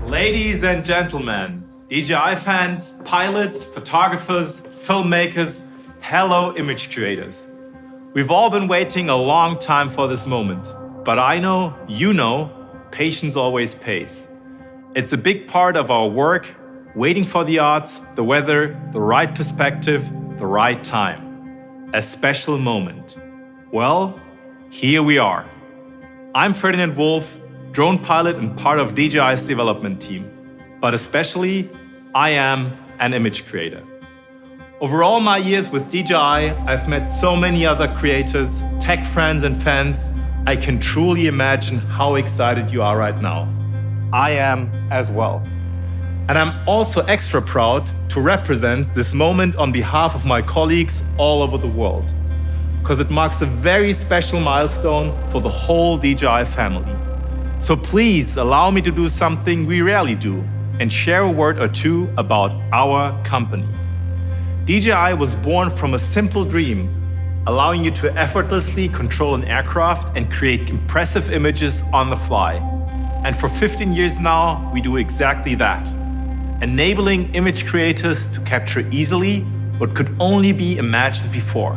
Ladies and gentlemen, DJI fans, pilots, photographers, filmmakers, hello image creators. We've all been waiting a long time for this moment, but I know, you know, patience always pays. It's a big part of our work, waiting for the odds, the weather, the right perspective, the right time. A special moment. Well, here we are. I'm Ferdinand Wolf, drone pilot and part of DJI's development team. But especially, I am an image creator. Over all my years with DJI, I've met so many other creators, tech friends and fans. I can truly imagine how excited you are right now. I am as well. And I'm also extra proud to represent this moment on behalf of my colleagues all over the world, because it marks a very special milestone for the whole DJI family. So please allow me to do something we rarely do and share a word or two about our company. DJI was born from a simple dream, allowing you to effortlessly control an aircraft and create impressive images on the fly. And for 15 years now, we do exactly that, enabling image creators to capture easily what could only be imagined before.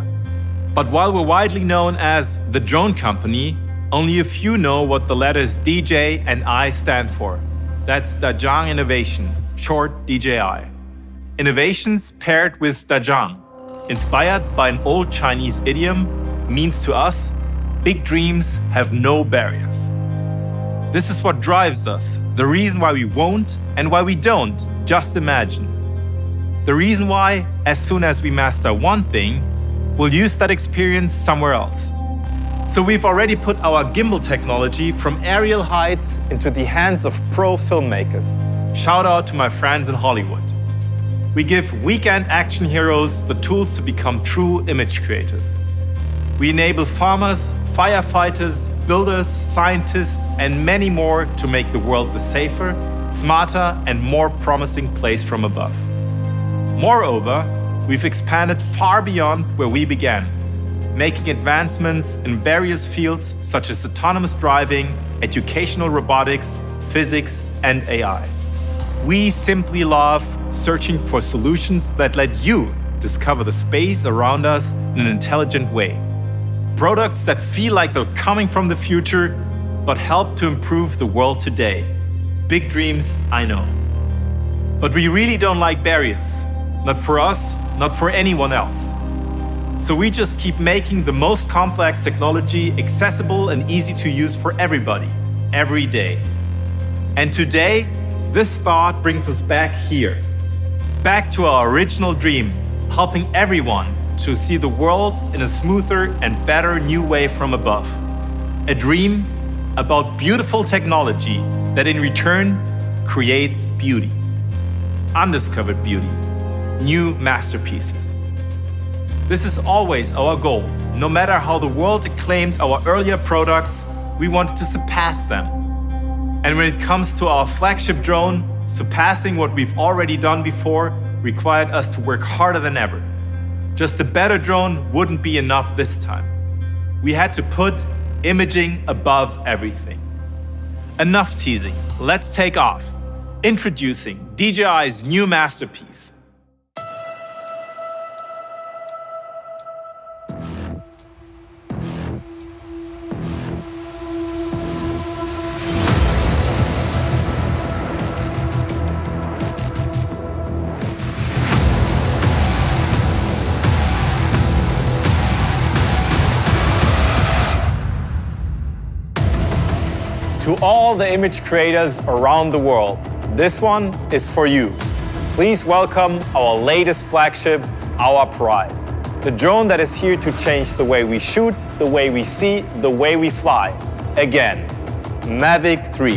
But while we're widely known as the drone company, only a few know what the letters DJ and I stand for. That's Dajang Innovation, short DJI. Innovations paired with Dajang, inspired by an old Chinese idiom, means to us, big dreams have no barriers. This is what drives us, the reason why we won't and why we don't just imagine. The reason why, as soon as we master one thing, we'll use that experience somewhere else. So we've already put our gimbal technology from aerial heights into the hands of pro filmmakers. Shout out to my friends in Hollywood. We give weekend action heroes the tools to become true image creators. We enable farmers, firefighters, builders, scientists, and many more to make the world a safer, smarter, and more promising place from above. Moreover, we've expanded far beyond where we began, making advancements in various fields such as autonomous driving, educational robotics, physics, and AI. We simply love searching for solutions that let you discover the space around us in an intelligent way. Products that feel like they're coming from the future, but help to improve the world today. Big dreams, I know. But we really don't like barriers. Not for us, not for anyone else. So we just keep making the most complex technology accessible and easy to use for everybody, every day. And today, this thought brings us back here. Back to our original dream, helping everyone to see the world in a smoother and better new way from above. A dream about beautiful technology that in return creates beauty. Undiscovered beauty. New masterpieces. This is always our goal. No matter how the world acclaimed our earlier products, we wanted to surpass them. And when it comes to our flagship drone, surpassing what we've already done before required us to work harder than ever. Just a better drone wouldn't be enough this time. We had to put imaging above everything. Enough teasing, let's take off. Introducing DJI's new masterpiece. To all the image creators around the world, this one is for you. Please welcome our latest flagship, our pride. The drone that is here to change the way we shoot, the way we see, the way we fly. Again, Mavic 3.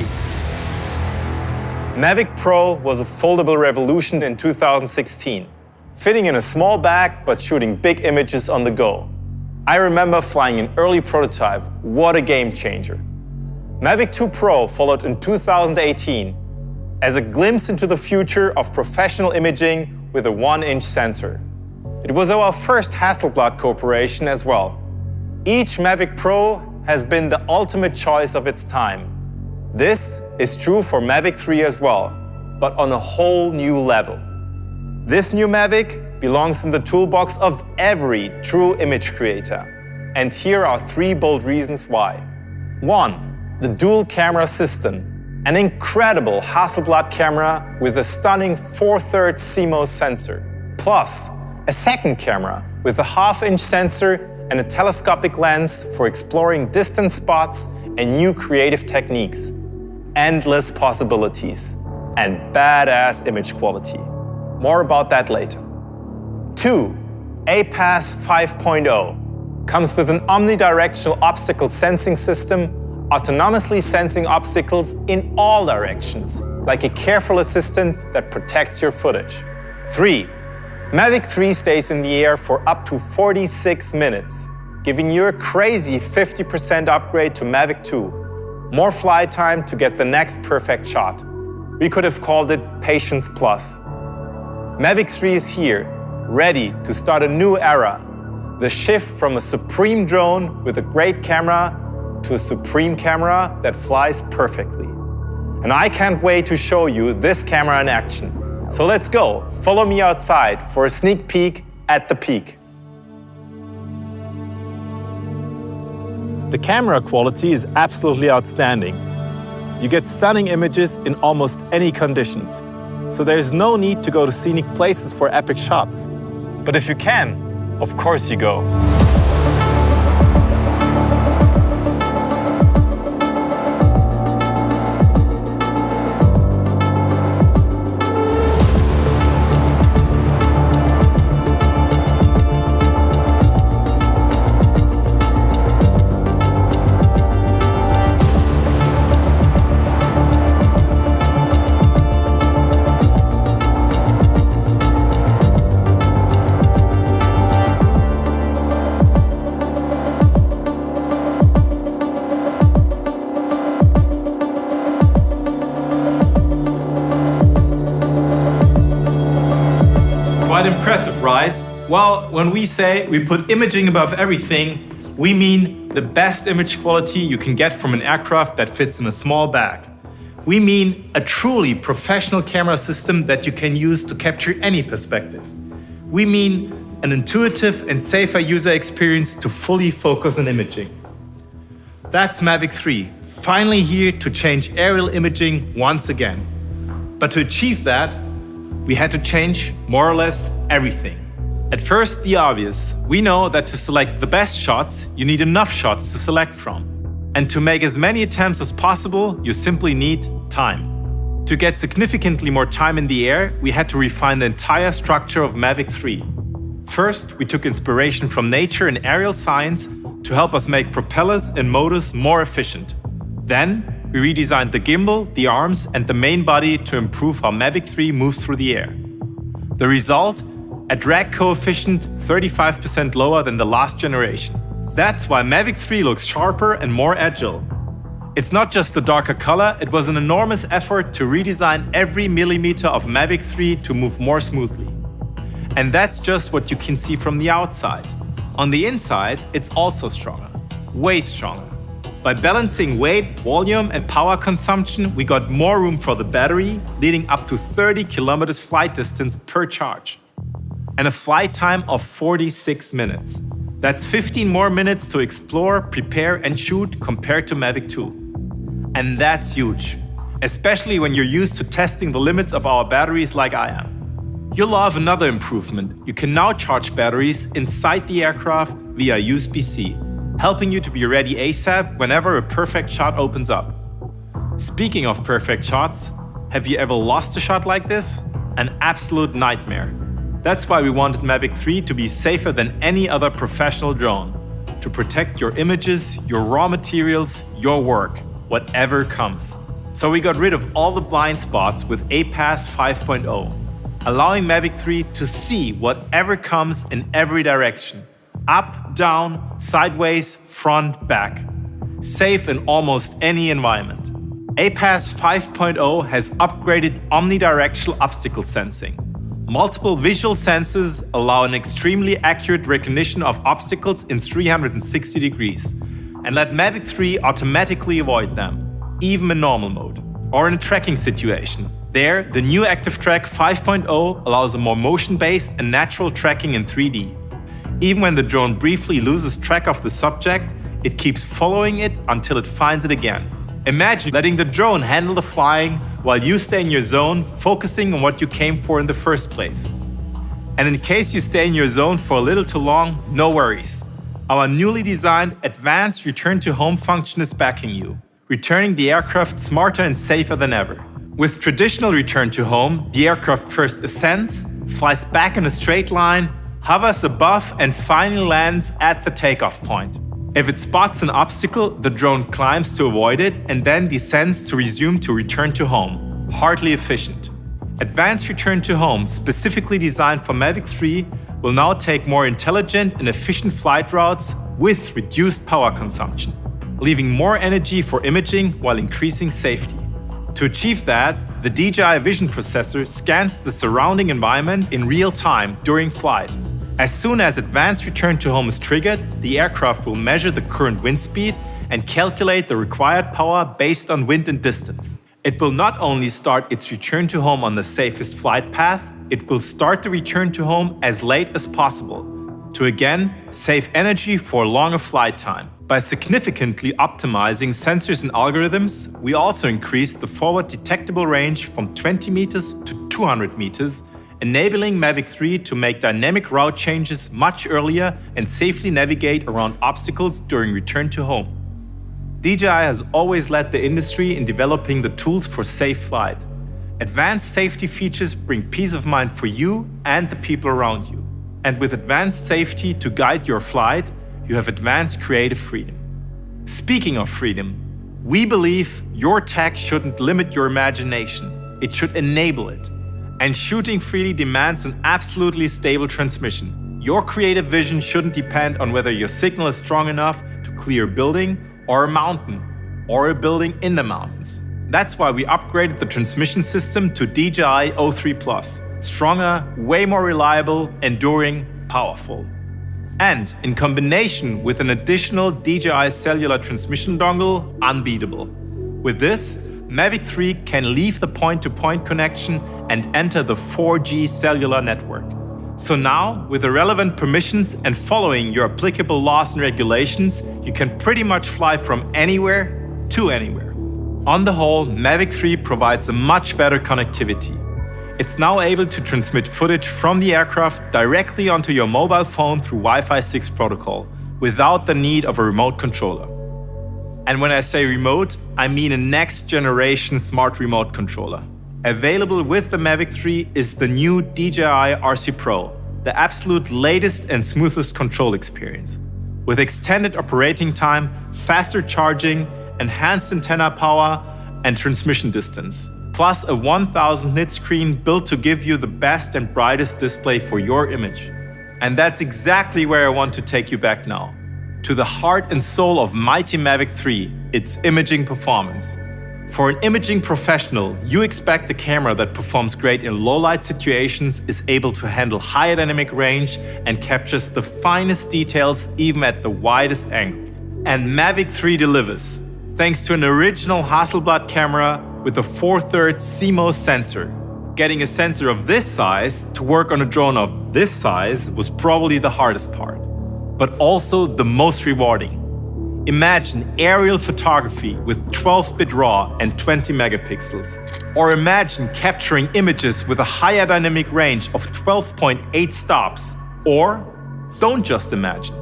Mavic Pro was a foldable revolution in 2016, fitting in a small bag but shooting big images on the go. I remember flying an early prototype. What a game changer. Mavic 2 Pro followed in 2018 as a glimpse into the future of professional imaging with a 1-inch sensor. It was our first Hasselblad cooperation as well. Each Mavic Pro has been the ultimate choice of its time. This is true for Mavic 3 as well, but on a whole new level. This new Mavic belongs in the toolbox of every true image creator. And here are 3 bold reasons why. 1. The dual camera system. An incredible Hasselblad camera with a stunning 4/3 CMOS sensor. Plus, a second camera with a 1/2-inch sensor and a telescopic lens for exploring distant spots and new creative techniques. Endless possibilities and badass image quality. More about that later. 2. APAS 5.0 comes with an omnidirectional obstacle sensing system, autonomously sensing obstacles in all directions, like a careful assistant that protects your footage. 3. Mavic 3 stays in the air for up to 46 minutes, giving you a crazy 50% upgrade to Mavic 2. More flight time to get the next perfect shot. We could have called it Patience Plus. Mavic 3 is here, ready to start a new era. The shift from a supreme drone with a great camera to a supreme camera that flies perfectly. And I can't wait to show you this camera in action. So let's go, follow me outside for a sneak peek at the peak. The camera quality is absolutely outstanding. You get stunning images in almost any conditions. So there's no need to go to scenic places for epic shots. But if you can, of course you go. Quite impressive, right? Well, when we say we put imaging above everything, we mean the best image quality you can get from an aircraft that fits in a small bag. We mean a truly professional camera system that you can use to capture any perspective. We mean an intuitive and safer user experience to fully focus on imaging. That's Mavic 3, finally here to change aerial imaging once again. But to achieve that, we had to change more or less everything. At first, the obvious. We know that to select the best shots, you need enough shots to select from. And to make as many attempts as possible, you simply need time. To get significantly more time in the air, we had to refine the entire structure of Mavic 3. First, we took inspiration from nature and aerial science to help us make propellers and motors more efficient. Then, we redesigned the gimbal, the arms, and the main body to improve how Mavic 3 moves through the air. The result? A drag coefficient 35% lower than the last generation. That's why Mavic 3 looks sharper and more agile. It's not just the darker color, it was an enormous effort to redesign every millimeter of Mavic 3 to move more smoothly. And that's just what you can see from the outside. On the inside, it's also stronger, way stronger. By balancing weight, volume, and power consumption, we got more room for the battery, leading up to 30 kilometers flight distance per charge. And a flight time of 46 minutes. That's 15 more minutes to explore, prepare, and shoot compared to Mavic 2. And that's huge, especially when you're used to testing the limits of our batteries like I am. You'll love another improvement. You can now charge batteries inside the aircraft via USB-C. Helping you to be ready ASAP whenever a perfect shot opens up. Speaking of perfect shots, have you ever lost a shot like this? An absolute nightmare. That's why we wanted Mavic 3 to be safer than any other professional drone. To protect your images, your raw materials, your work, whatever comes. So we got rid of all the blind spots with APAS 5.0, allowing Mavic 3 to see whatever comes in every direction. Up, down, sideways, front, back. Safe in almost any environment. APAS 5.0 has upgraded omnidirectional obstacle sensing. Multiple visual sensors allow an extremely accurate recognition of obstacles in 360 degrees and let Mavic 3 automatically avoid them, even in normal mode. or in a tracking situation. There, the new ActiveTrack 5.0 allows a more motion-based and natural tracking in 3D. Even when the drone briefly loses track of the subject, it keeps following it until it finds it again. Imagine letting the drone handle the flying while you stay in your zone, focusing on what you came for in the first place. And in case you stay in your zone for a little too long, no worries. Our newly designed advanced return to home function is backing you, returning the aircraft smarter and safer than ever. With traditional return to home, the aircraft first ascends, flies back in a straight line, hovers above and finally lands at the takeoff point. If it spots an obstacle, the drone climbs to avoid it and then descends to resume to return to home. Hardly efficient. Advanced return to home, specifically designed for Mavic 3, will now take more intelligent and efficient flight routes with reduced power consumption, leaving more energy for imaging while increasing safety. To achieve that, the DJI Vision processor scans the surrounding environment in real time during flight. As soon as advanced return to home is triggered, the aircraft will measure the current wind speed and calculate the required power based on wind and distance. It will not only start its return to home on the safest flight path, it will start the return to home as late as possible to again save energy for a longer flight time. By significantly optimizing sensors and algorithms, we also increased the forward detectable range from 20 meters to 200 meters, enabling Mavic 3 to make dynamic route changes much earlier and safely navigate around obstacles during return to home. DJI has always led the industry in developing the tools for safe flight. Advanced safety features bring peace of mind for you and the people around you. And with advanced safety to guide your flight, you have advanced creative freedom. Speaking of freedom, we believe your tech shouldn't limit your imagination. It should enable it. And shooting freely demands an absolutely stable transmission. Your creative vision shouldn't depend on whether your signal is strong enough to clear a building or a mountain, or a building in the mountains. That's why we upgraded the transmission system to DJI O3+. Stronger, way more reliable, enduring, powerful. And in combination with an additional DJI cellular transmission dongle, unbeatable. With this, Mavic 3 can leave the point-to-point connection and enter the 4G cellular network. So now, with the relevant permissions and following your applicable laws and regulations, you can pretty much fly from anywhere to anywhere. On the whole, Mavic 3 provides a much better connectivity. It's now able to transmit footage from the aircraft directly onto your mobile phone through Wi-Fi 6 protocol, without the need of a remote controller. And when I say remote, I mean a next-generation smart remote controller. Available with the Mavic 3 is the new DJI RC Pro, the absolute latest and smoothest control experience. With extended operating time, faster charging, enhanced antenna power, and transmission distance. Plus a 1000 nit screen built to give you the best and brightest display for your image. And that's exactly where I want to take you back now. To the heart and soul of mighty Mavic 3, its imaging performance. For an imaging professional, you expect a camera that performs great in low-light situations, is able to handle higher dynamic range, and captures the finest details even at the widest angles. And Mavic 3 delivers, thanks to an original Hasselblad camera with a 4/3 CMOS sensor. Getting a sensor of this size to work on a drone of this size was probably the hardest part, but also the most rewarding. Imagine aerial photography with 12-bit RAW and 20 megapixels. Or imagine capturing images with a higher dynamic range of 12.8 stops. Or don't just imagine.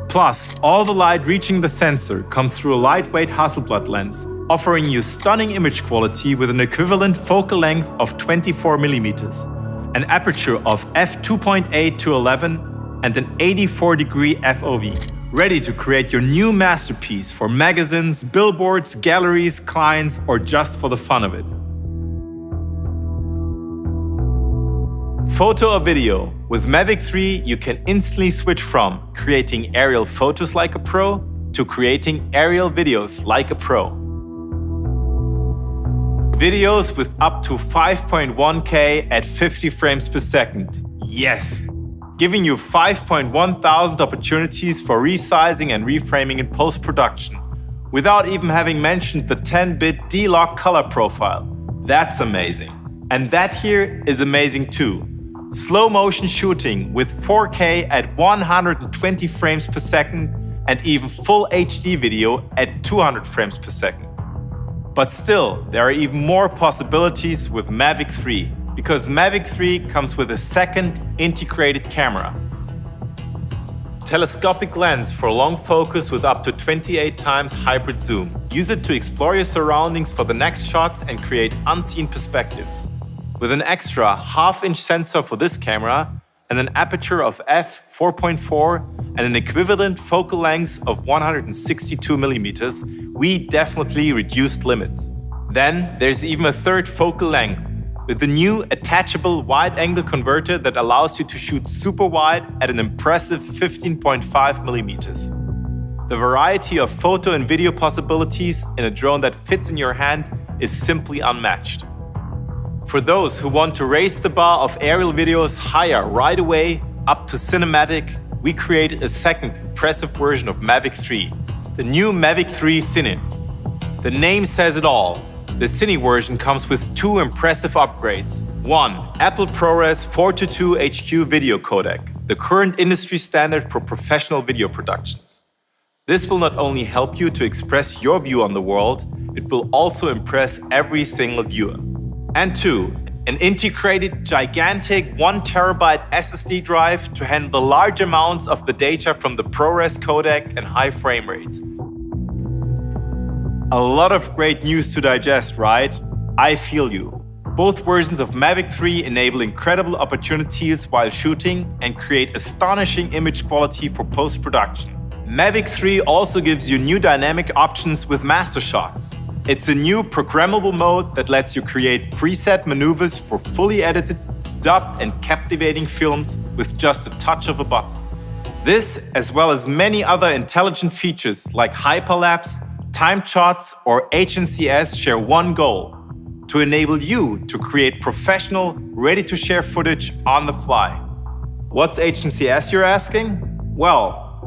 Plus, all the light reaching the sensor comes through a lightweight Hasselblad lens, offering you stunning image quality with an equivalent focal length of 24 millimeters, an aperture of f2.8 to 11, and an 84-degree FOV. Ready to create your new masterpiece for magazines, billboards, galleries, clients, or just for the fun of it. Photo or video. With Mavic 3, you can instantly switch from creating aerial photos like a pro to creating aerial videos like a pro. Videos with up to 5.1K at 50 frames per second. Yes! Giving you 5.1 thousand opportunities for resizing and reframing in post-production, without even having mentioned the 10-bit D-Log color profile. That's amazing. And that here is amazing too. Slow motion shooting with 4K at 120 frames per second and even full HD video at 200 frames per second. But still, there are even more possibilities with Mavic 3, because Mavic 3 comes with a second integrated camera. Telescopic lens for long focus with up to 28 times hybrid zoom. Use it to explore your surroundings for the next shots and create unseen perspectives. With an extra half-inch sensor for this camera and an aperture of f/4.4 and an equivalent focal length of 162 millimeters, we definitely reduced limits. Then there's even a third focal length, with the new attachable wide-angle converter that allows you to shoot super wide at an impressive 15.5 millimeters. The variety of photo and video possibilities in a drone that fits in your hand is simply unmatched. For those who want to raise the bar of aerial videos higher right away, up to cinematic, we created a second impressive version of Mavic 3, the new Mavic 3 Cine. The name says it all. The Cine version comes with two impressive upgrades. One, Apple ProRes 4:2 HQ video codec, the current industry standard for professional video productions. This will not only help you to express your view on the world, it will also impress every single viewer. And two, an integrated, gigantic 1 terabyte SSD drive to handle large amounts of the data from the ProRes codec and high frame rates. A lot of great news to digest, right? I feel you. Both versions of Mavic 3 enable incredible opportunities while shooting and create astonishing image quality for post-production. Mavic 3 also gives you new dynamic options with master shots. It's a new programmable mode that lets you create preset maneuvers for fully edited, dubbed and captivating films with just a touch of a button. This, as well as many other intelligent features like hyperlapse, timed shots or HNCS share one goal: to enable you to create professional, ready-to-share footage on the fly. What's HNCS, you're asking? Well,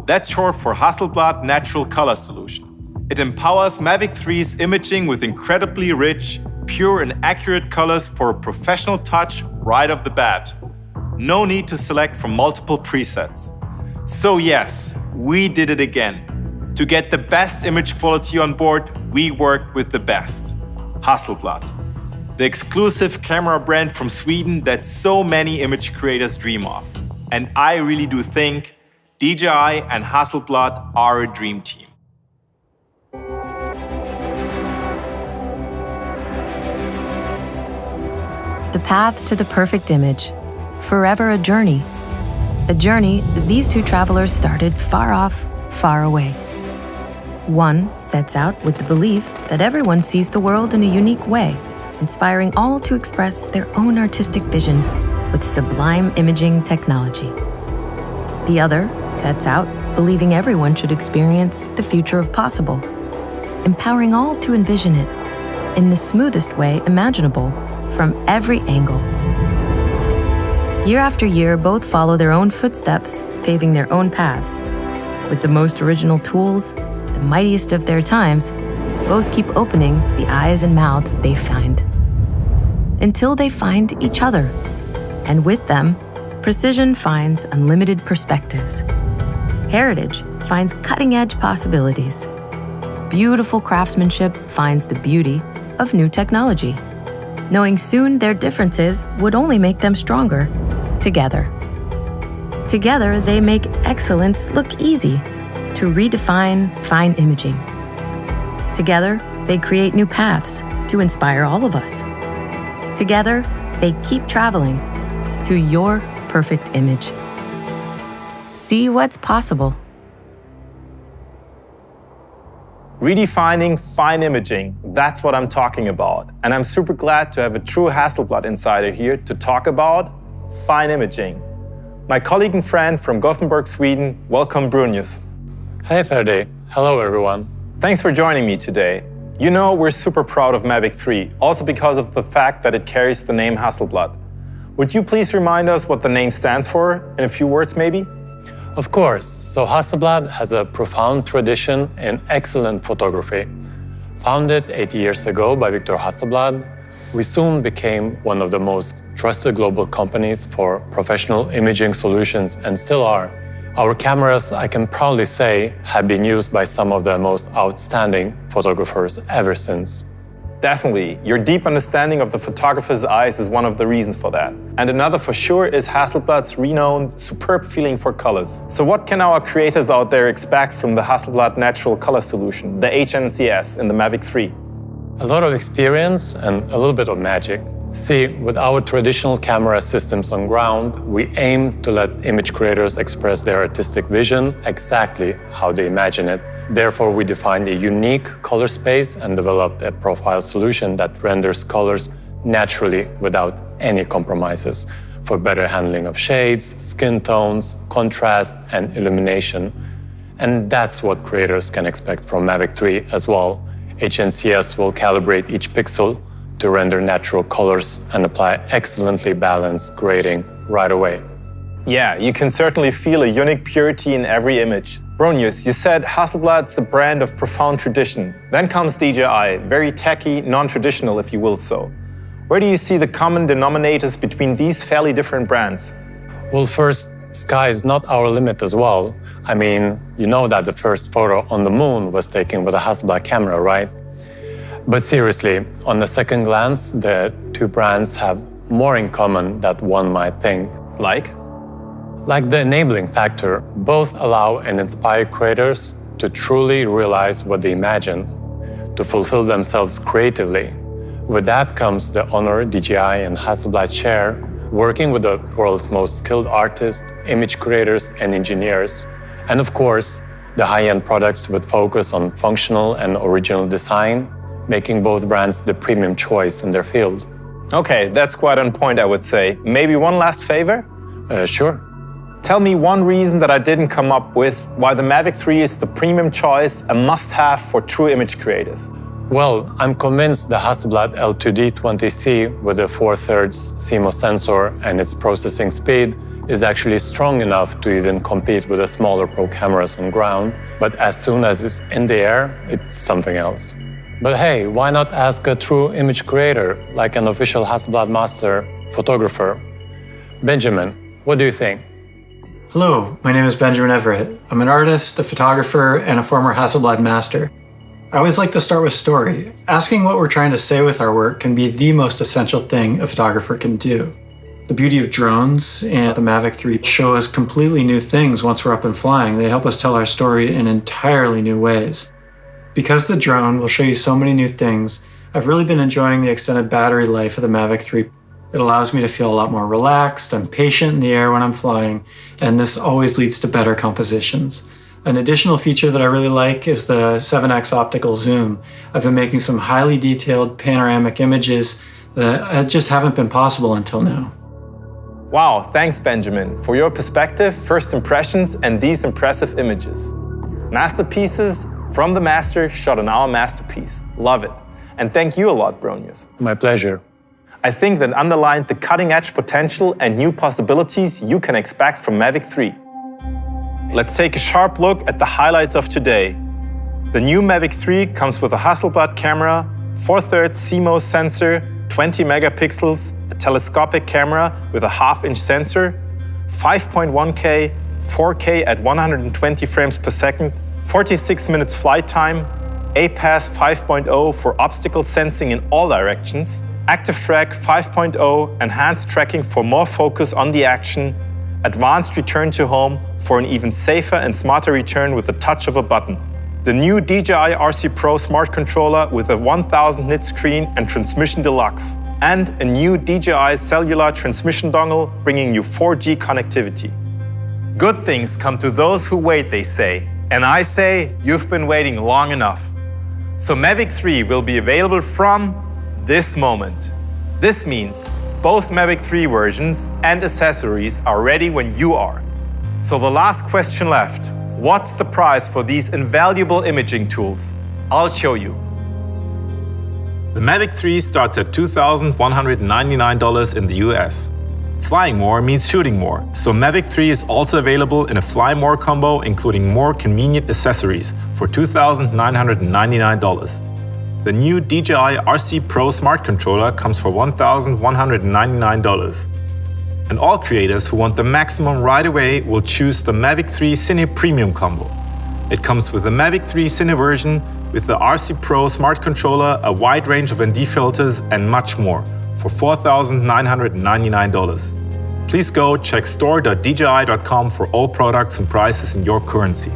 that's short for Hasselblad Natural Color Solution. It empowers Mavic 3's imaging with incredibly rich, pure and accurate colors for a professional touch right off the bat. No need to select from multiple presets. So yes, we did it again. To get the best image quality on board, we worked with the best, Hasselblad, the exclusive camera brand from Sweden that so many image creators dream of. And I really do think DJI and Hasselblad are a dream team. The path to the perfect image, forever a journey. A journey that these two travelers started far off, far away. One sets out with the belief that everyone sees the world in a unique way, inspiring all to express their own artistic vision with sublime imaging technology. The other sets out believing everyone should experience the future of possible, empowering all to envision it in the smoothest way imaginable from every angle. Year after year, both follow their own footsteps, paving their own paths. With the most original tools, the mightiest of their times, both keep opening the eyes and mouths they find. Until they find each other. And with them, precision finds unlimited perspectives. Heritage finds cutting-edge possibilities. Beautiful craftsmanship finds the beauty of new technology, knowing soon their differences would only make them stronger together. Together, they make excellence look easy to redefine fine imaging. Together, they create new paths to inspire all of us. Together, they keep traveling to your perfect image. See what's possible. Redefining fine imaging, that's what I'm talking about. And I'm super glad to have a true Hasselblad insider here to talk about fine imaging. My colleague and friend from Gothenburg, Sweden, welcome Brunius. Hey Ferdi, hello everyone. Thanks for joining me today. You know, we're super proud of Mavic 3, also because of the fact that it carries the name Hasselblad. Would you please remind us what the name stands for, in a few words maybe? Of course, so Hasselblad has a profound tradition in excellent photography. Founded 80 years ago by Victor Hasselblad, we soon became one of the most trusted global companies for professional imaging solutions and still are. Our cameras, I can proudly say, have been used by some of the most outstanding photographers ever since. Definitely. Your deep understanding of the photographer's eyes is one of the reasons for that. And another for sure is Hasselblad's renowned, superb feeling for colors. So what can our creators out there expect from the Hasselblad Natural Color Solution, the HNCS in the Mavic 3? A lot of experience and a little bit of magic. See, with our traditional camera systems on ground, we aim to let image creators express their artistic vision exactly how they imagine it. Therefore, we defined a unique color space and developed a profile solution that renders colors naturally without any compromises for better handling of shades, skin tones, contrast, and illumination. And that's what creators can expect from Mavic 3 as well. HNCS will calibrate each pixel to render natural colors and apply excellently balanced grading right away. Yeah, you can certainly feel a unique purity in every image. Bronius, you said Hasselblad's a brand of profound tradition. Then comes DJI, very techy, non-traditional if you will so. Where do you see the common denominators between these fairly different brands? Well, first, sky is not our limit as well. I mean, you know that the first photo on the moon was taken with a Hasselblad camera, right? But seriously, on the second glance, the two brands have more in common than one might think. Like the enabling factor, both allow and inspire creators to truly realize what they imagine, to fulfill themselves creatively. With that comes the honor DJI and Hasselblad share, working with the world's most skilled artists, image creators, and engineers. And of course, the high-end products with focus on functional and original design, making both brands the premium choice in their field. Okay, that's quite on point, I would say. Maybe one last favor? Sure. Tell me one reason that I didn't come up with why the Mavic 3 is the premium choice, a must-have for true image creators. Well, I'm convinced the Hasselblad L2D20C with a 4/3 CMOS sensor and its processing speed is actually strong enough to even compete with the smaller pro cameras on ground. But as soon as it's in the air, it's something else. But hey, why not ask a true image creator, like an official Hasselblad master photographer? Benjamin, what do you think? Hello, my name is Benjamin Everett. I'm an artist, a photographer, and a former Hasselblad master. I always like to start with story. Asking what we're trying to say with our work can be the most essential thing a photographer can do. The beauty of drones and the Mavic 3 show us completely new things once we're up and flying. They help us tell our story in entirely new ways. Because the drone will show you so many new things, I've really been enjoying the extended battery life of the Mavic 3. It allows me to feel a lot more relaxed and patient in the air when I'm flying, and this always leads to better compositions. An additional feature that I really like is the 7x optical zoom. I've been making some highly detailed panoramic images that just haven't been possible until now. Wow, thanks Benjamin, for your perspective, first impressions, and these impressive images. Masterpieces from the master shot on our masterpiece. Love it. And thank you a lot, Bronius. My pleasure. I think that underlined the cutting-edge potential and new possibilities you can expect from Mavic 3. Let's take a sharp look at the highlights of today. The new Mavic 3 comes with a Hasselblad camera, 4/3 CMOS sensor, 20 megapixels, a telescopic camera with a 1/2-inch sensor, 5.1K, 4K at 120 frames per second, 46 minutes flight time, APAS 5.0 for obstacle sensing in all directions, Active Track 5.0, enhanced tracking for more focus on the action, advanced return to home for an even safer and smarter return with the touch of a button. The new DJI RC Pro Smart Controller with a 1000 nit screen and Transmission Deluxe, and a new DJI cellular transmission dongle bringing you 4G connectivity. Good things come to those who wait, they say. And I say, you've been waiting long enough. So Mavic 3 will be available from this moment. This means both Mavic 3 versions and accessories are ready when you are. So the last question left, what's the price for these invaluable imaging tools? I'll show you. The Mavic 3 starts at $2,199 in the US. Flying more means shooting more, so Mavic 3 is also available in a Fly More combo, including more convenient accessories for $2,999. The new DJI RC Pro Smart Controller comes for $1,199. And all creators who want the maximum right away will choose the Mavic 3 Cine Premium combo. It comes with the Mavic 3 Cine version, with the RC Pro Smart Controller, a wide range of ND filters, and much more for $4,999. Please go check store.dji.com for all products and prices in your currency.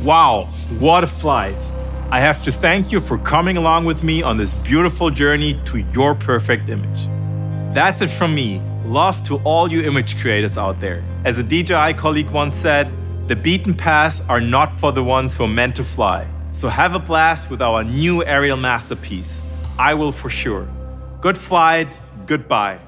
Wow, what a flight! I have to thank you for coming along with me on this beautiful journey to your perfect image. That's it from me. Love to all you image creators out there. As a DJI colleague once said, the beaten paths are not for the ones who are meant to fly. So have a blast with our new aerial masterpiece. I will for sure. Good flight, goodbye.